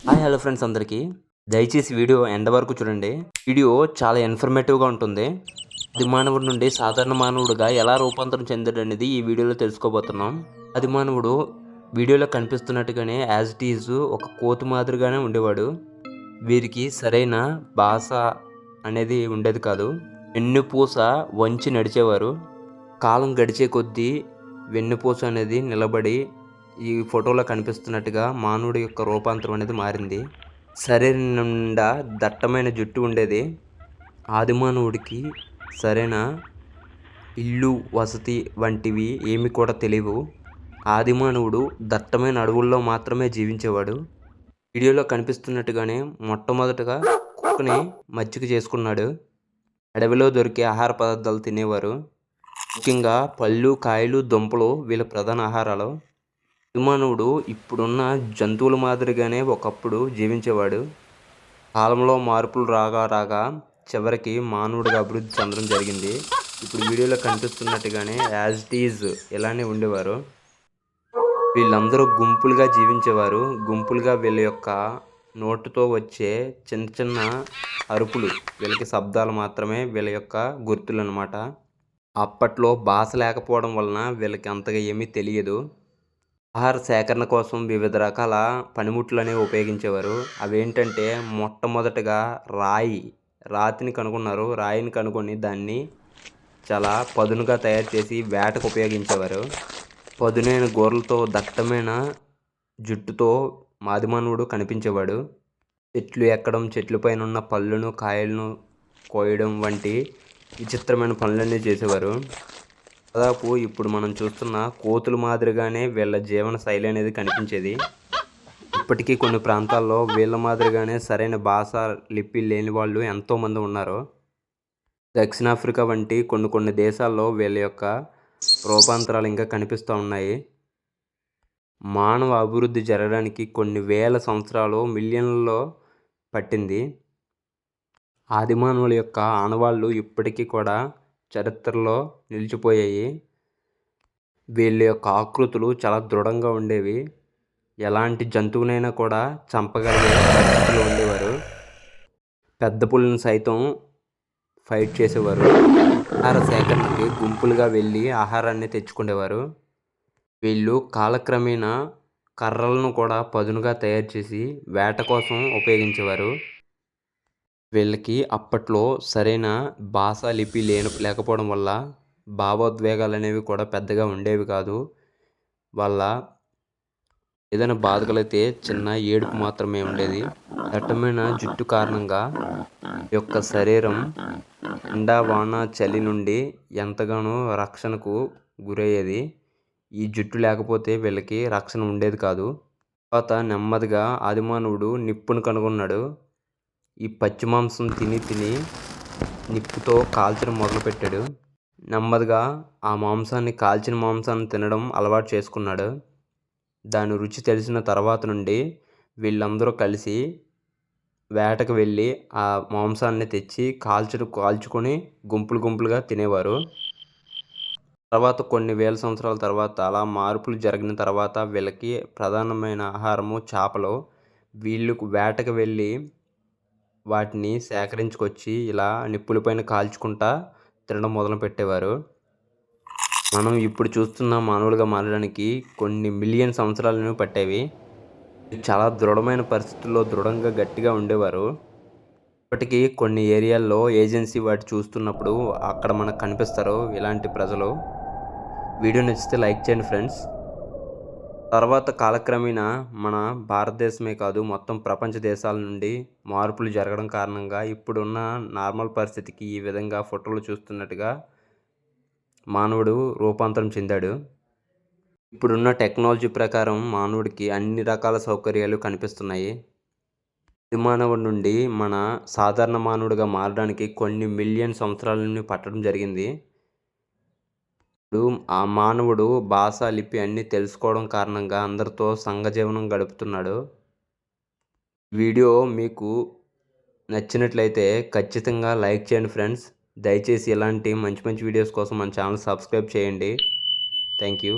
Hi hello friends అందరికీ. దయచేసి video end వరకు చూడండి. వీడియో చాలా ఇన్ఫర్మేటివ్‌గా ఉంటుంది. ఆది మానవుడి నుండి సాధారణ మానవుడిగా ఎలా రూపాంతరం చెందాడనేది ఈ వీడియోలో తెలుసుకోబోతున్నాం. ఆది మానవుడు వీడియోలో కనిపిస్తున్నట్టుగానే యాజ్ ఇట్ ఈజ్ ఒక కోతి మాదిరిగానే ఉండేవాడు. వీరికి సరైన భాష అనేది ఉండేది కాదు. వెన్నుపూస వంచి నడిచేవారు. కాలం గడిచే కొద్దీ వెన్నుపూస అనేది నిలబడి ఈ ఫోటోలో కనిపిస్తున్నట్టుగా మానవుడి యొక్క రూపాంతరం అనేది మారింది. శరీరం నిండా దట్టమైన జుట్టు ఉండేది. ఆది మానవుడికి సరైన ఇల్లు, వసతి వంటివి ఏమి కూడా తెలియవు. ఆది మానవుడు దట్టమైన అడవుల్లో మాత్రమే జీవించేవాడు. వీడియోలో కనిపిస్తున్నట్టుగానే మొట్టమొదటగా కుక్కని మచ్చిక చేసుకున్నాడు. అడవిలో దొరికే ఆహార పదార్థాలు తినేవారు. ముఖ్యంగా పళ్ళు, కాయలు, దుంపలు వీళ్ళ ప్రధాన ఆహారాలు. మానవుడు ఇప్పుడున్న జంతువుల మాదిరిగానే ఒకప్పుడు జీవించేవాడు. కాలంలో మార్పులు రాగా చివరికి మానవుడిగా అభివృద్ధి చెందడం జరిగింది. ఇప్పుడు వీడియోలో కనిపిస్తున్నట్టుగానే యాజ్ ఇట్ ఈజ్ ఇలానే ఉండేవారు. వీళ్ళందరూ గుంపులుగా జీవించేవారు. గుంపులుగా వీళ్ళ యొక్క నోటుతో వచ్చే చిన్న చిన్న అరుపులు వీళ్ళకి శబ్దాలు మాత్రమే వీళ్ళ యొక్క గుర్తులు అన్నమాట. అప్పట్లో భాష లేకపోవడం వలన వీళ్ళకి అంతగా ఏమీ తెలియదు. ఆహార సేకరణ కోసం వివిధ రకాల పనిముట్లు అనేవి ఉపయోగించేవారు. అవేంటంటే మొట్టమొదటగా రాతిని కనుగొన్నారు. రాయిని కనుగొని దాన్ని చాలా పదునుగా తయారు చేసి వేటకు ఉపయోగించేవారు. పదునైన గోర్లతో దట్టమైన జుట్టుతో ఆదిమానవుడు కనిపించేవాడు. చెట్లు ఎక్కడం, చెట్ల పైన ఉన్న పళ్ళను, కాయలను కోయడం వంటి విచిత్రమైన పనులన్నీ చేసేవారు. దాదాపు ఇప్పుడు మనం చూస్తున్న కోతుల మాదిరిగానే వీళ్ళ జీవన శైలి అనేది కనిపించేది. ఇప్పటికీ కొన్ని ప్రాంతాల్లో వీళ్ళ మాదిరిగానే సరైన భాష, లిపి లేని వాళ్ళు ఎంతోమంది ఉన్నారు. దక్షిణాఫ్రికా వంటి కొన్ని దేశాల్లో వీళ్ళ యొక్క రూపాంతరాలు ఇంకా కనిపిస్తూ ఉన్నాయి. మానవ అభివృద్ధి జరగడానికి కొన్ని వేల సంవత్సరాలు, మిలియన్లలో పట్టింది. ఆది మానవుల యొక్క ఆనవాళ్ళు ఇప్పటికీ కూడా చరిత్రలో నిలిచిపోయాయి. వీళ్ళ యొక్క ఆకృతులు చాలా దృఢంగా ఉండేవి. ఎలాంటి జంతువునైనా కూడా చంపగలిగే పరిస్థితిలో ఉండేవారు. పెద్ద పులిని సైతం ఫైట్ చేసేవారు. ఆహార సేకరణకి గుంపులుగా వెళ్ళి ఆహారాన్ని తెచ్చుకునేవారు. వీళ్ళు కాలక్రమేణా కర్రలను కూడా పదునుగా తయారు చేసి వేట కోసం ఉపయోగించేవారు. వీళ్ళకి అప్పట్లో సరైన భాష, లిపి లేకపోవడం వల్ల భావోద్వేగాలు అనేవి కూడా పెద్దగా ఉండేవి కాదు. వాళ్ళ ఏదైనా బాధ కలిగితే చిన్న ఏడుపు మాత్రమే ఉండేది. దట్టమైన జుట్టు కారణంగా యొక్క శరీరం ఎండ, వాన, చలి నుండి ఎంతగానో రక్షణకు గురయ్యేది. ఈ జుట్టు లేకపోతే వీళ్ళకి రక్షణ ఉండేది కాదు. తర్వాత నెమ్మదిగా ఆదిమానవుడు నిప్పును కనుగొన్నాడు. ఈ పచ్చి మాంసం తిని నిప్పుతో కాల్చడం మొదలుపెట్టాడు. నెమ్మదిగా ఆ మాంసాన్ని, కాల్చిన మాంసాన్ని తినడం అలవాటు చేసుకున్నాడు. దాని రుచి తెలిసిన తర్వాత నుండి వీళ్ళందరూ కలిసి వేటకు వెళ్ళి ఆ మాంసాన్ని తెచ్చి కాల్చుకొని గుంపులుగా తినేవారు. తర్వాత కొన్ని వేల సంవత్సరాల తర్వాత అలా మార్పులు జరిగిన తర్వాత వీళ్ళకి ప్రధానమైన ఆహారము చేపలు. వీళ్ళు వేటకు వెళ్ళి వాటిని సేకరించుకొచ్చి ఇలా నిప్పులపైన కాల్చుకుంటా తినడం మొదలుపెట్టేవారు. మనం ఇప్పుడు చూస్తున్న మానవులుగా మారడానికి కొన్ని మిలియన్ సంవత్సరాలను పట్టేవి. చాలా దృఢమైన పరిస్థితుల్లో దృఢంగా, గట్టిగా ఉండేవారు. ఇప్పటికీ కొన్ని ఏరియాల్లో ఏజెన్సీ వాటి చూస్తున్నప్పుడు అక్కడ మనకు కనిపిస్తారు ఇలాంటి ప్రజలు. వీడియో నచ్చితే లైక్ చేయండి ఫ్రెండ్స్. తర్వాత కాలక్రమేణా మన భారతదేశమే కాదు, మొత్తం ప్రపంచ దేశాల నుండి మార్పులు జరగడం కారణంగా ఇప్పుడున్న నార్మల్ పరిస్థితికి ఈ విధంగా ఫోటోలు చూస్తున్నట్టుగా మానవుడు రూపాంతరం చెందాడు. ఇప్పుడున్న టెక్నాలజీ ప్రకారం మానవుడికి అన్ని రకాల సౌకర్యాలు కనిపిస్తున్నాయి. మానవుడి నుండి మన సాధారణ మానవుడిగా మారడానికి కొన్ని మిలియన్ సంవత్సరాల నుండి పట్టడం జరిగింది. ఆ మానవుడు భాష, లిపి అన్నీ తెలుసుకోవడం కారణంగా అందరితో సంఘజీవనం గడుపుతున్నాడు. వీడియో మీకు నచ్చినట్లయితే ఖచ్చితంగా లైక్ చేయండి ఫ్రెండ్స్. దయచేసి ఇలాంటి మంచి వీడియోస్ కోసం మన ఛానల్ సబ్స్క్రైబ్ చేయండి. Thank you.